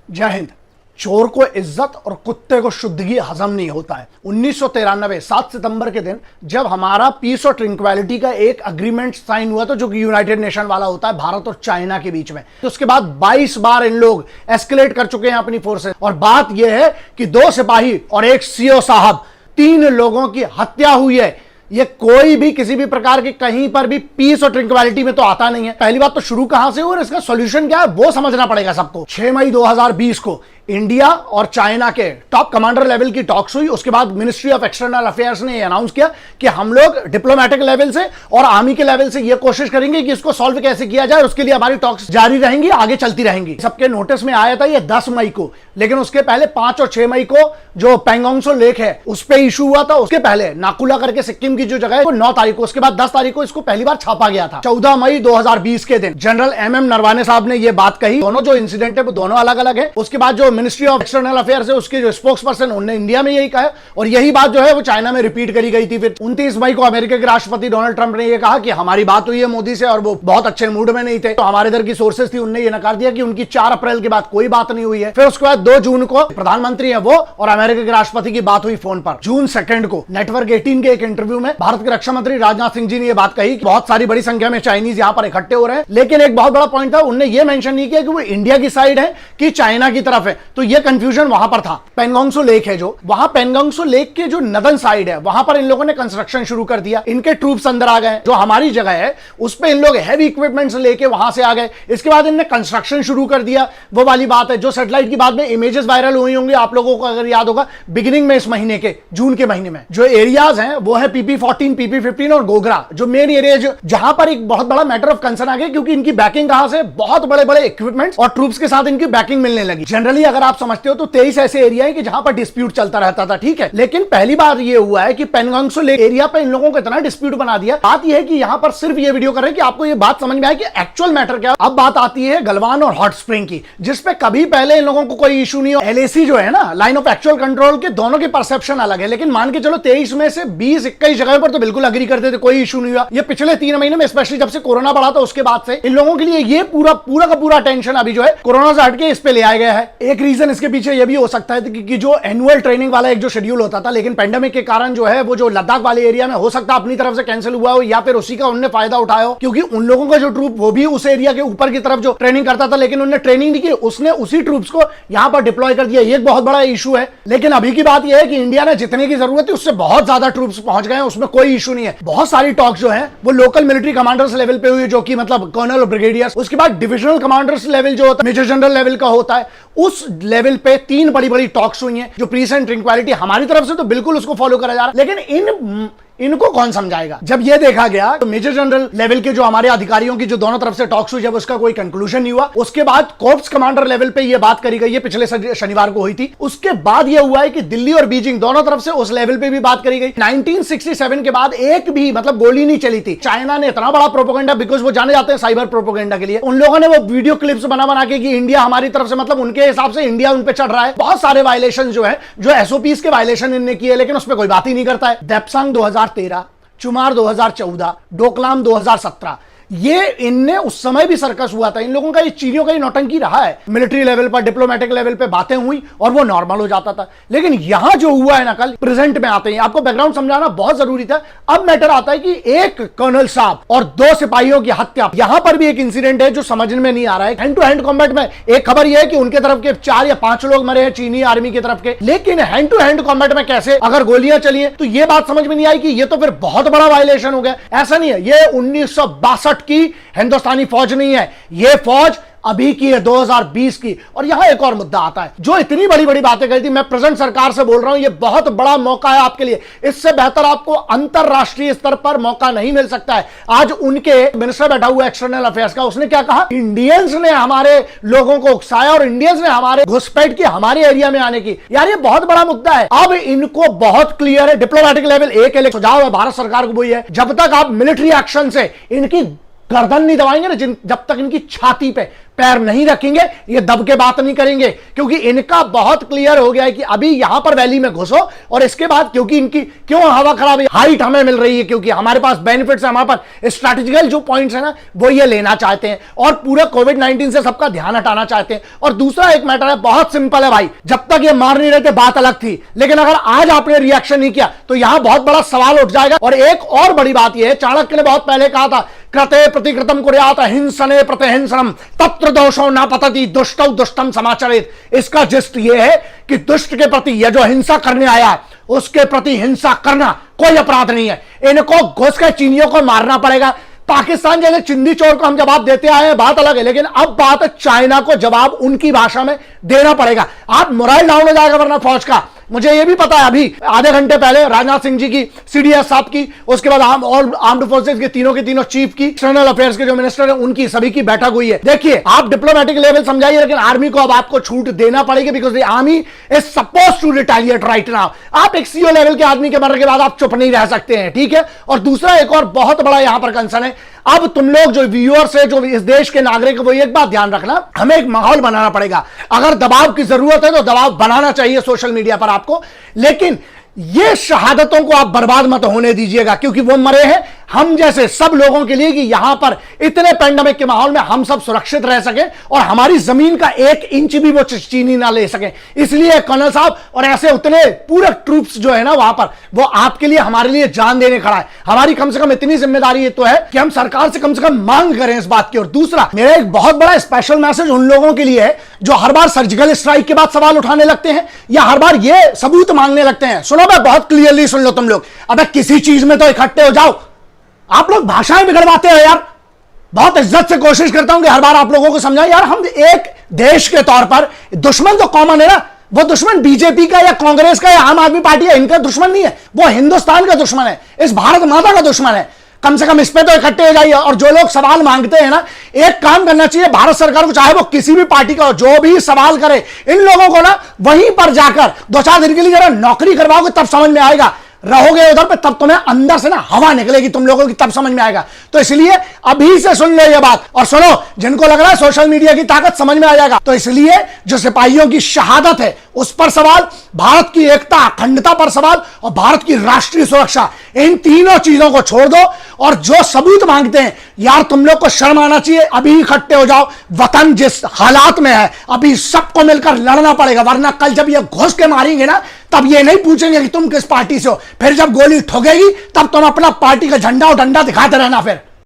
जय हिंद। चोर को इज्जत और कुत्ते को शुद्धगी हजम नहीं होता है। 1993 7 सितंबर के दिन जब हमारा पीस और ट्रिंक्वालिटी का एक अग्रीमेंट साइन हुआ था, जो कि यूनाइटेड नेशन वाला होता है भारत और चाइना के बीच में, तो उसके बाद 22 बार इन लोग एस्केलेट कर चुके हैं अपनी फोर्सेस। और बात यह है कि 2 सिपाही और एक सीओ साहब, 3 लोगों की हत्या हुई है। ये कोई भी किसी भी प्रकार के कहीं पर भी पीस और ट्रिंक्वालिटी में तो आता नहीं है। पहली बात तो शुरू कहां से हो और इसका सॉल्यूशन क्या है वो समझना पड़ेगा सबको। 6 मई 2020 को इंडिया और चाइना के टॉप कमांडर लेवल की टॉक्स हुई। उसके बाद मिनिस्ट्री ऑफ एक्सटर्नल अफेयर्स ने अनाउंस किया कि हम लोग डिप्लोमेटिक लेवल से और आर्मी के लेवल से ये कोशिश करेंगे कि इसको सॉल्व कैसे किया जाए। उसके लिए हमारी टॉक्स जारी रहेंगी, आगे चलती रहेंगी। सबके नोटिस में आया था ये 10 मई को, लेकिन उसके पहले 5 और 6 मई को जो पेंगोंग त्सो लेक है उस पर इशू हुआ था। उसके पहले नाकुला करके सिक्किम की जो जगह है वो 9 तारीख को, उसके बाद 10 तारीख को इसको पहली बार छापा गया था। 14 मई 2020 के दिन जनरल MM नरवाने साहब ने यह बात कही। दोनों जो इंसिडेंट है वो दोनों अलग अलग है। उसके बाद जो मिनिस्ट्री ऑफ एक्सटर्नल अफेयर्स है उसके जो स्पोक्स पर्सन उन्होंने इंडिया में यही कहा, और यही बात जो है वो चाइना में रिपीट करी गई थी। फिर 29 मई को अमेरिका के राष्ट्रपति डोनाल्ड ट्रंप ने यह कहा कि हमारी बात हुई है मोदी से और वो बहुत अच्छे मूड में नहीं थे। तो हमारे इधर की सोर्सेस थी, उन्होंने ये नकार दिया कि उनकी 4 अप्रैल के बाद कोई बात नहीं हुई है। फिर उसके बाद 2 जून को प्रधानमंत्री है वो और अमेरिका के राष्ट्रपति की बात हुई फोन पर। जून 2 को नेटवर्क 18 के एक इंटरव्यू में भारत के रक्षा मंत्री राजनाथ सिंह जी ने यह बात कही कि बहुत सारी बड़ी संख्या में चाइनीज यहां पर इकट्ठे हो रहे हैं। लेकिन एक बहुत बड़ा पॉइंट था, उन्होंने यह मेंशन नहीं किया कि वो इंडिया की साइड है कि चाइना की तरफ है। तो यह कंफ्यूजन वहां पर था। पेंगोंग त्सो लेक है जो, वहां पेंगोंग त्सो लेक के जो नदन साइड है वहां पर इन लोगों ने कंस्ट्रक्शन शुरू कर दिया। इनके ट्रूप्स अंदर आ गए। जो हमारी जगह है उस पे इन लोग हैवी इक्विपमेंट्स लेके वहां से आ गए। इसके बाद इन्होंने कंस्ट्रक्शन शुरू कर दिया। वो वाली बात है जो सैटेलाइट की बाद में इमेजेस वायरल हुई होंगी, आप लोगों को अगर याद होगा, बिगिनिंग में इस महीने के जून के महीने में जो एरियाज हैं वो है PP14, PP15 और गोगरा, जो मेन एरिया जहां पर एक बहुत बड़ा मैटर ऑफ कंसर्न आ गया, क्योंकि इनकी बैकिंग कहां से, बहुत बड़े बड़े इक्विपमेंट्स और ट्रूप्स के साथ इनकी बैकिंग मिलने लगी। जनरली अगर आप समझते हो तो 23 ऐसे एरिया है कि जहां पर डिस्प्यूट चलता रहता था, ठीक है। लेकिन पहली बार ये हुआ है कि पेंगोंग त्सो लेक एरिया पे इन लोगों को इतना डिस्प्यूट बना दिया। बात यह है कि यहां पर सिर्फ ये वीडियो कर रहे हैं कि आपको ये बात समझ में आए कि एक्चुअल मैटर क्या है। अब बात आती है गलवान और हॉट स्प्रिंग की, जिसपे कभी पहले इन लोगों को कोई इशू नहीं हो। LAC जो है ना, लाइन ऑफ एक्चुअल कंट्रोल के, दोनों की परसेप्शन अलग है। लेकिन मान के चलो 23 में से 20-21 जगह पर तो बिल्कुल अग्री करते थे, कोई इशू नहीं हुआ। ये पिछले 3 महीने में, स्पेशली जब से कोरोना बढ़ा था उसके बाद से इन लोगों के लिए ये पूरा का पूरा टेंशन अभी जो है कोरोना से हटके इस पे ले आया गया है। एक रीजन इसके पीछे ये भी हो सकता है कि जो एनुअल ट्रेनिंग वाला एक जो शेड्यूल होता था, लेकिन पेंडेमिक के कारण जो है वो जो लद्दाख वाले एरिया में हो सकता है अपनी तरफ से कैंसिल हुआ हो, या फिर उसी का उन्होंने फायदा उठाया हो, क्योंकि उन लोगों का जो ट्रूप वो भी उस एरिया के ऊपर की तरफ जो ट्रेनिंग करता था, लेकिन उन्होंने ट्रेनिंग नहीं की, उसने उसी ट्रूप्स को यहां पर डिप्लॉय कर दिया। ये एक बहुत बड़ा इशू है। लेकिन अभी की बात यह है कि इंडिया ने जितने की जरूरत है उससे बहुत ज्यादा ट्रूप्स पहुंच गए हैं, उसमें कोई इशू नहीं है। बहुत सारी टॉक्स जो है वो लोकल मिलिट्री कमांडर्स लेवल पे हुई, जो कि मतलब कर्नल और ब्रिगेडियर। उसके बाद डिविजनल कमांडर्स लेवल जो होता है, मेजर जनरल लेवल का होता है, उस लेवल पे 3 बड़ी टॉक्स हुई हैं। जो पीस एंड ट्रिंक्वालिटी हमारी तरफ से तो बिल्कुल उसको फॉलो करा जा रहा है, लेकिन इनको कौन समझाएगा। जब यह देखा गया तो मेजर जनरल लेवल के जो हमारे अधिकारियों की जो दोनों तरफ से टॉक्स हुई, जब उसका कोई कंक्लूजन नहीं हुआ, उसके बाद कॉर्प्स कमांडर लेवल पे यह बात करी गई है, पिछले शनिवार को हुई थी। उसके बाद यह हुआ है कि दिल्ली और बीजिंग दोनों तरफ से उस लेवल पे भी बात करी गई। 1967 के बाद एक भी मतलब गोली नहीं चली थी। चाइना ने इतना बड़ा प्रोपेगेंडा, बिकॉज वो जाने जाते हैं साइबर प्रोपेगेंडा के लिए, उन लोगों ने वो वीडियो क्लिप्स बना के कि इंडिया हमारी तरफ से, मतलब उनके हिसाब से इंडिया उन पे चढ़ रहा है। बहुत सारे वायलेशन जो है, जो SOPs के वायलेशन इनने किए, लेकिन उस पर कोई बात ही नहीं करता है। देप्सांग 2013, चुमार 2014, डोकलाम 2017, ये इनने उस समय भी सर्कस हुआ था। इन लोगों का ये चीनियों का ही नौटंकी रहा है। मिलिट्री लेवल पर, डिप्लोमेटिक लेवल पे बातें हुई और वो नॉर्मल हो जाता था। लेकिन यहां जो हुआ है ना, कल प्रेजेंट में आते हैं, आपको बैकग्राउंड समझाना बहुत जरूरी था। अब मैटर आता है कि एक कर्नल साहब और 2 सिपाहियों की हत्या। यहां पर भी एक इंसिडेंट है जो समझ में नहीं आ रहा है। हैंड टू हैंड कॉम्बैट में एक खबर यह है कि उनके तरफ के 4 या 5 लोग मरे हैं चीनी आर्मी की तरफ के, लेकिन हैंड टू हैंड कॉम्बैट में कैसे अगर गोलियां चली हैं, तो यह बात समझ में नहीं आई कि यह तो फिर बहुत बड़ा वायलेशन हो गया। ऐसा नहीं है, यह 1962 की हिंदुस्तानी फौज नहीं है, यह फौज अभी की है 2020 की। और यहां एक और मुद्दा आता है, जो इतनी बड़ी बातें कही थी, मैं प्रेजेंट सरकार से बोल रहा हूं, यह बहुत बड़ा मौका है आपके लिए। इससे बेहतर आपको अंतरराष्ट्रीय स्तर पर मौका नहीं मिल सकता है। आज उनके मिनिस्टर बैठा हुआ एक्सटर्नल अफेयर्स का, उसने क्या कहा, इंडियंस ने हमारे लोगों को उकसाया और इंडियंस ने हमारे घुसपैठ की, हमारे एरिया में आने की। यार ये बहुत बड़ा मुद्दा है। अब इनको बहुत क्लियर है, डिप्लोमेटिक लेवल एक सुझाव है भारत सरकार को, वही है, जब तक आप मिलिट्री एक्शन से इनकी गर्दन नहीं दबाएंगे ना, जब तक इनकी छाती पे पैर नहीं रखेंगे, ये दब के बात नहीं करेंगे, क्योंकि इनका बहुत क्लियर हो गया है कि अभी यहां पर वैली में घुसो और इसके बाद, क्योंकि इनकी क्यों हवा खराब है, हाइट हमें मिल रही है क्योंकि हमारे पास बेनिफिट्स है, हमारे पास स्ट्रैटेजिकल जो पॉइंट्स है ना वो ये लेना चाहते हैं और पूरा कोविड-19 से सबका ध्यान हटाना चाहते हैं। और दूसरा एक मैटर है, बहुत सिंपल है भाई, जब तक ये मार नहीं रहे थे बात अलग थी, लेकिन अगर आज आपने रिएक्शन नहीं किया तो यहां बहुत बड़ा सवाल उठ जाएगा। और एक और बड़ी बात यह है, चाणक्य ने बहुत पहले कहा था, कृते प्रतिकृतम कुर्यात हिंसने प्रतिहिंसनम तत्र दोषो न पतति दुष्टौ दुष्टम समाचरेत। इसका जिस्ट ये है कि दुष्ट के प्रति, यह जो हिंसा करने आया है उसके प्रति हिंसा करना कोई अपराध नहीं है। इनको घुस के चीनियों को मारना पड़ेगा। पाकिस्तान जैसे चिंदी चोर को हम जवाब देते आए हैं, बात अलग है, लेकिन अब बात है चाइना को जवाब उनकी भाषा में देना पड़ेगा। आप मोराइल डाउन हो जाएगा वरना फौज का। मुझे यह भी पता है, अभी आधे घंटे पहले राजनाथ सिंह जी की, सीडीएस साहब की, उसके बाद ऑल आर्म्ड फोर्सेज के तीनों चीफ की, एक्सटर्नल अफेयर्स के जो मिनिस्टर है उनकी, सभी की बैठक हुई है। देखिए, आप डिप्लोमेटिक लेवल समझाइए, लेकिन आर्मी को अब आपको छूट देना पड़ेगी, because the army is suppose to retaliate right now. आप एक सीओ लेवल के आदमी के मरने के बाद आप चुप नहीं रह सकते हैं, ठीक है। और दूसरा एक और बहुत बड़ा यहां पर कंसर्न है, अब तुम लोग जो व्यूअर्स है, जो इस देश के नागरिक, वो एक बात ध्यान रखना, हमें एक माहौल बनाना पड़ेगा। अगर दबाव की जरूरत है तो दबाव बनाना चाहिए सोशल मीडिया पर आपको, लेकिन ये शहादतों को आप बर्बाद मत होने दीजिएगा, क्योंकि वो मरे हैं हम जैसे सब लोगों के लिए, कि यहां पर इतने पैंडेमिक के माहौल में हम सब सुरक्षित रह सके और हमारी जमीन का 1 इंच भी वो चीनी ना ले सके। इसलिए कर्नल साहब और ऐसे उतने पूरे ट्रूप्स जो है ना वहां पर, वो आपके लिए, हमारे लिए जान देने खड़ा है। हमारी कम से कम इतनी जिम्मेदारी तो है कि हम सरकार से कम मांग करें इस बात की। और दूसरा, मेरा एक बहुत बड़ा स्पेशल मैसेज उन लोगों के लिए है जो हर बार सर्जिकल स्ट्राइक के बाद सवाल उठाने लगते हैं या हर बार ये सबूत मांगने लगते हैं। सुनो, मैं बहुत क्लियरली सुन लो तुम लोग, अबे किसी चीज में तो इकट्ठे हो जाओ। आप लोग भाषाएं बिगड़वाते हो यार। बहुत इज्जत से कोशिश करता हूं कि हर बार आप लोगों को समझाएं यार, हम एक देश के तौर पर, दुश्मन तो कॉमन है ना, वो दुश्मन बीजेपी का या कांग्रेस का या आम आदमी पार्टी है, इनका दुश्मन नहीं है, वो हिंदुस्तान का दुश्मन है, इस भारत माता का दुश्मन है। कम से कम इस पे तो इकट्ठे हो जाइए। और जो लोग सवाल मांगते हैं ना, एक काम करना चाहिए भारत सरकार को, चाहे वो किसी भी पार्टी का हो, जो भी सवाल करे, इन लोगों को ना वहीं पर जाकर 2-4 दिन के लिए जरा नौकरी करवाओगे, तब समझ में आएगा। रहोगे उधर पे तब तुम्हें अंदर से ना हवा निकलेगी तुम लोगों की, तब समझ में आएगा। तो इसलिए अभी से सुन लो ये बात, और सुनो, जिनको लग रहा है सोशल मीडिया की ताकत समझ में आ जाएगा, तो इसलिए जो सिपाहियों की शहादत है उस पर सवाल, भारत की एकता अखंडता पर सवाल और भारत की राष्ट्रीय सुरक्षा, इन तीनों चीजों को छोड़ दो। और जो सबूत मांगते हैं यार, तुम लोग को शर्म आना चाहिए। अभी इकट्ठे हो जाओ। वतन जिस हालात में है, अभी सबको मिलकर लड़ना पड़ेगा, वरना कल जब ये घुस के मारेंगे ना, तब ये नहीं पूछेंगे कि तुम किस पार्टी से हो। फिर जब गोली ठोकेगी तब तुम अपना पार्टी का झंडा और डंडा दिखाते रहना फिर।